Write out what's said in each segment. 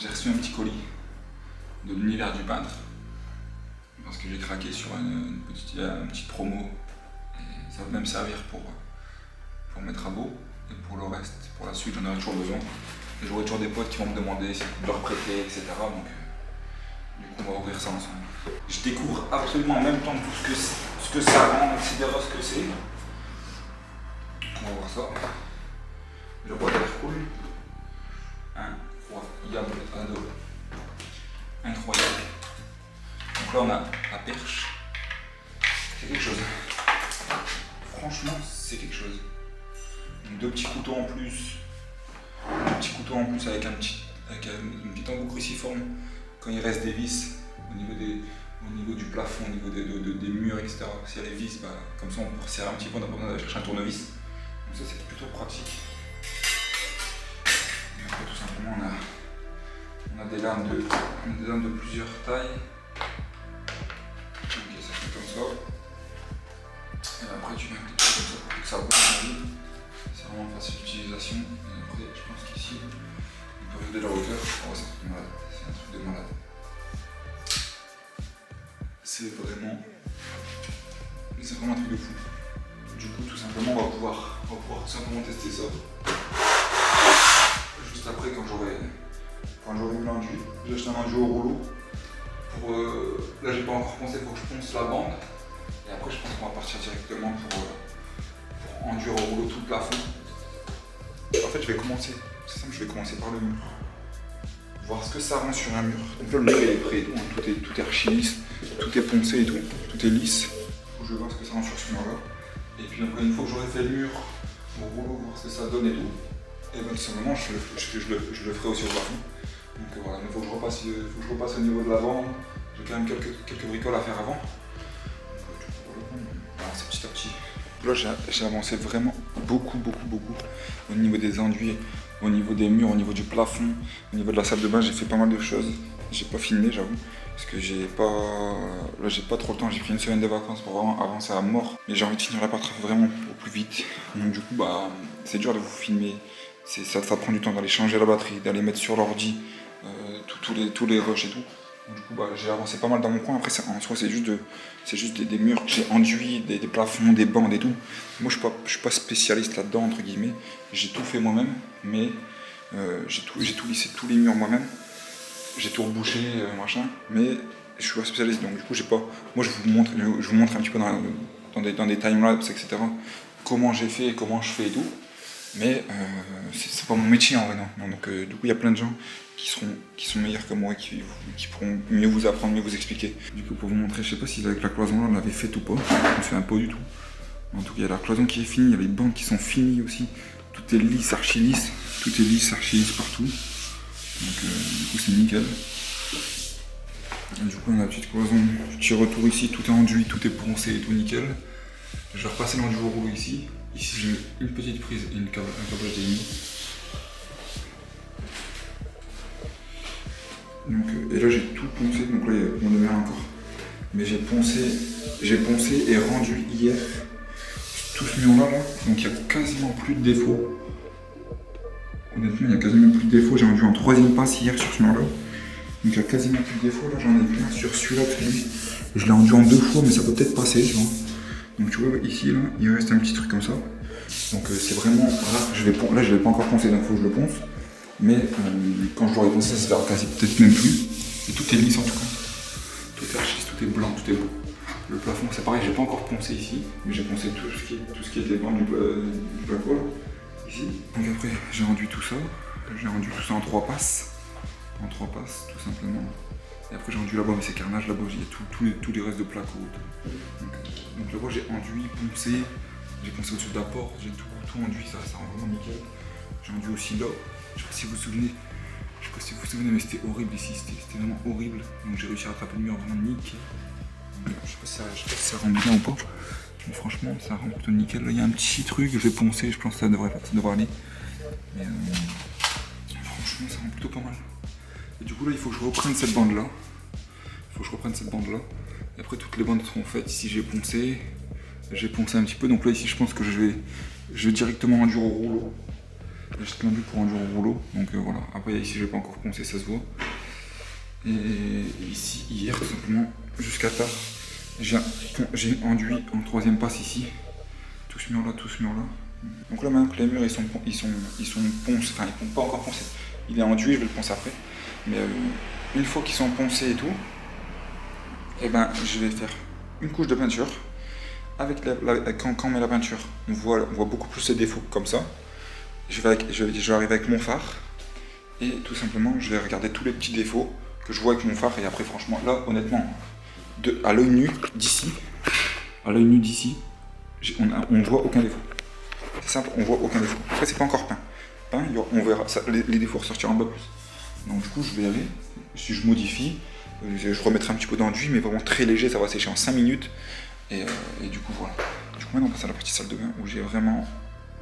J'ai reçu un petit colis de l'univers du peintre parce que j'ai craqué sur une petite promo et ça va même servir pour mes travaux et pour le reste, pour la suite j'en aurai toujours besoin. Et j'aurai toujours des potes qui vont me demander si je peux leur prêter, etc. Donc du coup on va ouvrir ça ensemble. Je découvre absolument en même temps tout ce que ça rend, etc. ce que c'est. On va voir ça. Le boîte a l'air cool. Incroyable. Donc là on a la perche. C'est quelque chose. Franchement c'est quelque chose. Donc deux petits couteaux en plus. Un petit couteau en plus avec une petite embout cruciforme quand il reste des vis au niveau du plafond, au niveau des murs, etc. S'il y a les vis, bah, comme ça on peut resserrer un petit peu, on n'a pas besoin d'aller chercher un tournevis. Donc ça c'est plutôt pratique. Et après tout simplement on a des lames de plusieurs tailles. Ok, ça fait comme ça. Et après tu mets un petit peu comme ça pour que ça bouge. C'est vraiment facile d'utilisation. Et après je pense qu'ici on peut régler la hauteur. Oh, c'est un truc de malade. C'est un truc de malade. C'est vraiment un truc de fou. Du coup tout simplement on va pouvoir tout simplement tester ça. Juste après quand j'aurai mis l'enduit. J'ai acheté un enduit au rouleau. Là j'ai pas encore pensé, il faut que je ponce la bande. Et après je pense qu'on va partir directement pour enduire au rouleau tout le plafond. En fait je vais commencer par le mur. Voir ce que ça rend sur un mur. Donc là le mur il est prêt et tout, hein. Tout est archi lisse, tout est poncé et tout, tout est lisse. Je vais voir ce que ça rend sur ce mur là. Et puis après une fois que j'aurai fait le mur au rouleau, voir ce que ça donne et tout. Et bien tout simplement je le ferai aussi au plafond. Donc voilà, mais il faut que je repasse au niveau de la bande. J'ai quand même quelques bricoles à faire avant. Voilà, c'est petit à petit. Là j'ai avancé vraiment beaucoup au niveau des enduits, au niveau des murs, au niveau du plafond, au niveau de la salle de bain. J'ai fait pas mal de choses. J'ai pas filmé j'avoue, parce que j'ai pas trop le temps. J'ai pris une semaine de vacances pour vraiment avancer à mort. Mais j'ai envie de finir l'appart vraiment au plus vite. Donc du coup bah c'est dur de vous filmer. Ça prend du temps d'aller changer la batterie, d'aller mettre sur l'ordi tous les rushs et tout. Donc, du coup bah, j'ai avancé pas mal dans mon coin. Après en soi c'est juste des murs que j'ai enduits, des plafonds, des bandes et tout. Moi je suis pas spécialiste là-dedans entre guillemets. J'ai tout fait moi-même, mais j'ai tout lissé tous les murs moi-même. J'ai tout rebouché, machin, mais je suis pas spécialiste, donc du coup j'ai pas. Moi je vous montre un petit peu dans des timelapses, etc. comment j'ai fait, comment je fais et tout. Mais c'est pas mon métier en vrai, non. Donc du coup il y a plein de gens qui sont meilleurs que moi et qui pourront mieux vous apprendre, mieux vous expliquer. Du coup pour vous montrer, je sais pas si avec la cloison là on l'avait fait ou pas, je me souviens pas du tout. En tout cas il y a la cloison qui est finie, il y a les bandes qui sont finies aussi. Tout est lisse, archi lisse, partout. Donc du coup c'est nickel. Et du coup on a la petite cloison, petit retour ici, tout est enduit, tout est poncé et tout nickel. Je vais repasser l'enduit au rouleau ici. Ici j'ai mis une petite prise et un câblage HDMI. Donc, et là j'ai tout poncé, donc là il y a mon numéro encore. Mais j'ai poncé et rendu hier tout ce mur là. Donc il n'y a quasiment plus de défauts. Honnêtement il n'y a quasiment plus de défauts. J'ai rendu en 3e passe hier sur ce mur là. Donc il n'y a quasiment plus de défauts. Là j'en ai plein sur celui-là parce que lui, je l'ai rendu en 2 fois mais ça peut peut-être passer, tu vois. Donc tu vois ici là, il reste un petit truc comme ça. Donc c'est vraiment rare. Là je vais pas encore poncer, donc il faut que je le ponce. Mais quand je l'aurai poncé, ça se verra quasi peut-être même plus. Et tout est lisse en tout cas. Tout est archi, tout est blanc, tout est beau. Le plafond c'est pareil, j'ai pas encore poncé ici, mais j'ai poncé tout ce qui était blanc du placo là, ici. Donc après j'ai rendu tout ça. J'ai rendu tout ça en 3 passes. En 3 passes tout simplement. Et après j'ai rendu là-bas, mais c'est carnage, là-bas il y a tous les restes de placo. Donc là-bas j'ai enduit, poncé, j'ai poncé au-dessus de la porte, j'ai tout enduit, ça rend vraiment nickel. J'ai enduit aussi là, je sais pas si vous vous souvenez, mais c'était horrible ici, c'était vraiment horrible. Donc j'ai réussi à rattraper le mur vraiment nickel. Je sais pas si ça rend bien ou pas, mais franchement ça rend plutôt nickel. Là il y a un petit truc, je vais poncer, je pense que ça devrait aller. Mais franchement ça rend plutôt pas mal. Et du coup là il faut que je reprenne cette bande là. Et après toutes les bandes seront faites. Ici j'ai poncé un petit peu. Donc là ici je pense que je vais directement enduire au rouleau. J'achète l'enduit pour enduire au rouleau. Donc voilà. Après ici je vais pas encore poncer, ça se voit. Et ici hier tout simplement jusqu'à tard j'ai enduit en troisième passe ici. Tout ce mur là, tout ce mur là. Donc là maintenant que les murs ils sont poncés, enfin ils sont pas encore poncés. Il est enduit, je vais le poncer après. Mais une fois qu'ils sont poncés et tout, et ben je vais faire une couche de peinture. Quand on met la peinture, on voit beaucoup plus les défauts comme ça. Je vais arriver avec mon phare et tout simplement je vais regarder tous les petits défauts que je vois avec mon phare. Et après franchement là honnêtement, à l'œil nu d'ici, on voit aucun défaut. C'est simple, on voit aucun défaut. Après c'est pas encore peint. On verra, les défauts ressortiront un peu plus. Donc du coup je vais aller, si je modifie, je remettrai un petit peu d'enduit mais vraiment très léger, ça va sécher en 5 minutes. Et du coup voilà. Du coup maintenant on passe à la petite salle de bain où j'ai vraiment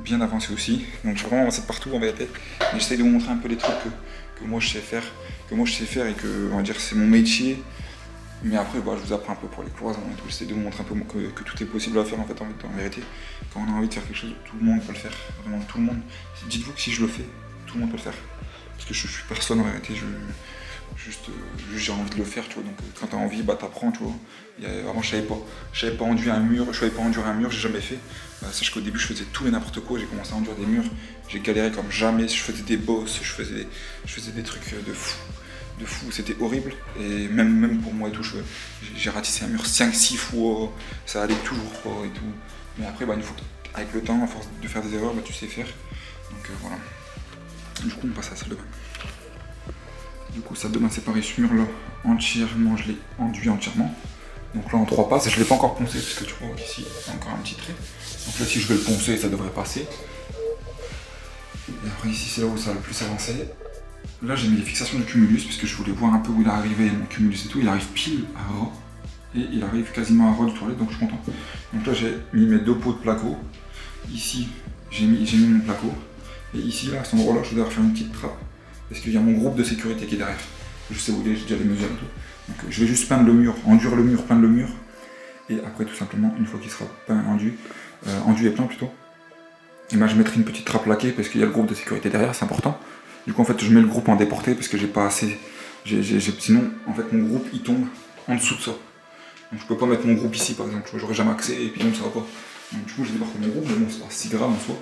bien avancé aussi. Donc j'ai vraiment avancé de partout en vérité. Mais j'essaie de vous montrer un peu les trucs que moi je sais faire. Et que on va dire c'est mon métier. Mais après bah, je vous apprends un peu pour les cloisons et tout. J'essaie de vous montrer un peu que tout est possible à faire en fait en vérité. Quand on a envie de faire quelque chose, tout le monde peut le faire. Vraiment tout le monde. Dites-vous que si je le fais, tout le monde peut le faire. Parce que je suis personne en vérité. Juste j'ai envie de le faire, tu vois. Donc quand t'as envie, bah t'apprends, tu vois. Vraiment je savais pas enduire un mur, j'ai jamais fait. Sache qu'au début je faisais tout et n'importe quoi, j'ai commencé à enduire des murs, j'ai galéré comme jamais, je faisais des bosses, je faisais des trucs de fou, c'était horrible. Et même pour moi et tout, j'ai ratissé un mur 5-6 fois, ça allait toujours pas et tout. Mais après bah une fois avec le temps, à force de faire des erreurs, bah tu sais faire. Donc voilà. Du coup on passe à la salle de bain. Du coup, salle de bain, c'est pareil, ce mur là, entièrement, je l'ai enduit entièrement. Donc là, en 3 passes, je ne l'ai pas encore poncé, parce que tu vois qu'ici, il y a encore un petit trait. Donc là, si je vais le poncer, ça devrait passer. Et après, ici, c'est là où ça va le plus avancer. Là, j'ai mis les fixations du cumulus, parce que je voulais voir un peu où il est arrivé, mon cumulus et tout. Il arrive pile à ras, et il arrive quasiment à ras du toilette, donc je suis content. Donc là, j'ai mis mes 2 pots de placo. Ici, j'ai mis mon placo. Et ici, là, à cet endroit-là, je vais devoir faire une petite trappe. Parce qu'il y a mon groupe de sécurité qui est derrière. Je sais où il est, j'ai déjà les mesures et tout. Donc je vais juste peindre le mur, enduire le mur, peindre le mur. Et après tout simplement, une fois qu'il sera peint, enduit et peint plutôt, et ben je mettrai une petite trappe laquée parce qu'il y a le groupe de sécurité derrière, c'est important. Du coup en fait je mets le groupe en déporté parce que j'ai pas assez. Sinon en fait mon groupe il tombe en dessous de ça. Donc je peux pas mettre mon groupe ici par exemple, j'aurais jamais accès et puis donc ça va pas. Donc du coup j'ai débarqué mon groupe, mais bon c'est pas si grave en soi.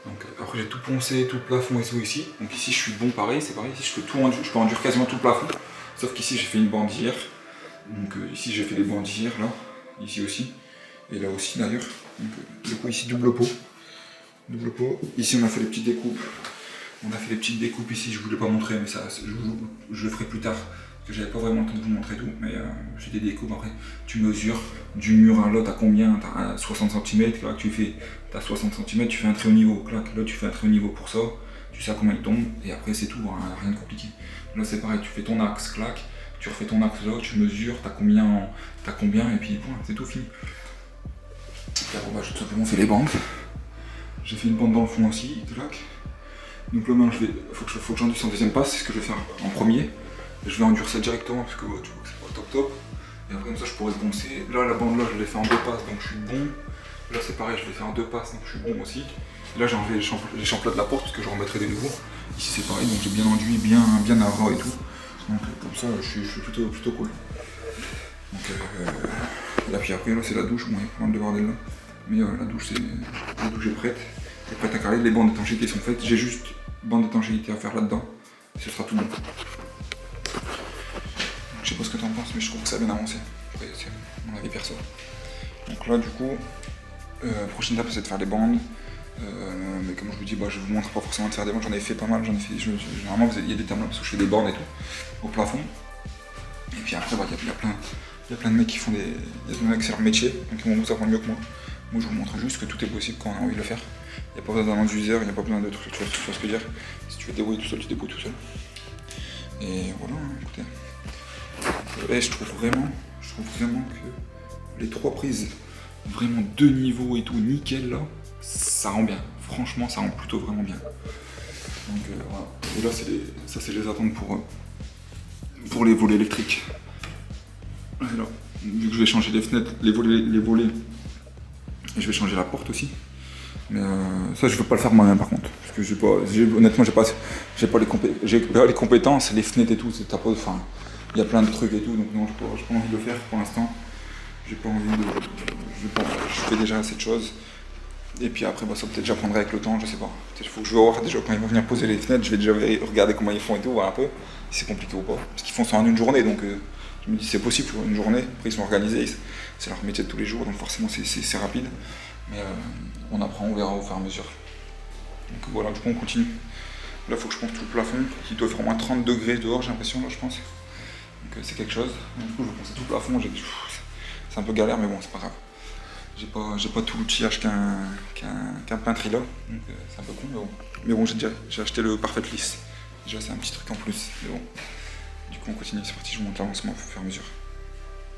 Donc après j'ai tout poncé, tout le plafond et tout ici. Donc ici je suis bon pareil, c'est pareil, ici je peux enduire quasiment tout le plafond. Sauf qu'ici j'ai fait une bandillère. Donc ici j'ai fait les bandillères là, ici aussi. Et là aussi d'ailleurs. Donc du coup ici double pot. Ici on a fait les petites découpes. Ici, je voulais pas montrer mais ça je le ferai plus tard. Parce que j'avais pas vraiment le temps de vous montrer tout. Mais j'ai des découpes après. Tu mesures du mur à l'autre à combien? T'as 60 cm, là tu fais. T'as 60 cm, tu fais un trait au niveau, clac, là tu fais un trait au niveau pour ça, tu sais à combien il tombe, et après c'est tout, hein, rien de compliqué. Là c'est pareil, tu fais ton axe, clac, tu refais ton axe là, tu mesures, t'as combien, et puis voilà, c'est tout fini. Et après bah, j'ai tout simplement fait les bandes. J'ai fait une bande dans le fond aussi, clac. Donc là maintenant faut que j'enduise en deuxième passe, c'est ce que je vais faire en premier. Je vais enduire ça directement parce que tu vois que c'est pas top. Et après comme ça je pourrais poncer. Là la bande là je l'ai fait en 2 passes donc je suis bon. Là c'est pareil, je l'ai fait en 2 passes donc je suis bon aussi. Et là j'ai enlevé les champlats de la porte parce que je remettrai des nouveaux. Ici c'est pareil, donc j'ai bien enduit, bien à ras et tout. Donc comme ça je suis plutôt cool. Donc là puis après là c'est la douche, bon il y a pas mal de bordel là. Mais la douche est prête. Elle est prête à carrer, les bandes d'étanchéité sont faites. J'ai juste bande d'étanchéité à faire là-dedans. Et ce sera tout bon. Donc, je sais pas ce que t'en penses mais je trouve que ça a bien avancé. Après c'est mon avis perso. Donc là du coup, prochaine étape c'est de faire les bandes. Mais comme je vous dis, bah, je vous montre pas forcément de faire des bandes, j'en ai fait pas mal, généralement il y a des termes là parce que je fais des bornes et tout, au plafond. Et puis après, bah, il y a plein de mecs qui font des mecs c'est leur métier, donc ils vont vous apprendre mieux que moi. Moi je vous montre juste que tout est possible quand on a envie de le faire. Il n'y a pas besoin d'un induiseur, il n'y a pas besoin de trucs, tu vois ce que je veux dire. Si tu veux te débrouiller tout seul, tu te débrouilles tout seul. Et voilà, écoutez. Et je trouve vraiment que les 3 prises, vraiment 2 niveaux et tout, nickel là, ça rend bien. Franchement, ça rend plutôt vraiment bien. Donc voilà. Et là, ça c'est les attentes pour les volets électriques. Et là, vu que je vais changer les fenêtres, les volets, et je vais changer la porte aussi. Mais ça, je veux pas le faire moi-même par contre. Parce que honnêtement, j'ai pas les compétences, les fenêtres et tout. Enfin, il y a plein de trucs et tout, donc non, j'ai pas envie de le faire pour l'instant. J'ai pas envie de. Je fais déjà assez de choses. Et puis après, ça peut-être j'apprendrai avec le temps, je sais pas. Peut-être il faut que je vais voir déjà quand ils vont venir poser les fenêtres, je vais déjà regarder comment ils font et tout, voir un peu si c'est compliqué ou pas. Parce qu'ils font ça en une journée, donc je me dis c'est possible, une journée. Après ils sont organisés, c'est leur métier de tous les jours, donc forcément c'est rapide. Mais on apprend, on verra au fur et à mesure. Donc voilà, du coup on continue. Là il faut que je pense tout le plafond, qui doit faire au moins 30 degrés dehors, j'ai l'impression, là je pense. Donc c'est quelque chose. Du coup je vais penser tout le plafond, c'est un peu galère, mais bon c'est pas grave. J'ai pas tout l'outillage qu'un peintre il a, donc c'est un peu con, mais bon. Mais bon, j'ai acheté le Parfait Lisse. Déjà, c'est un petit truc en plus, mais bon. Du coup, on continue, c'est parti, je monte l'avancement au fur et à mesure.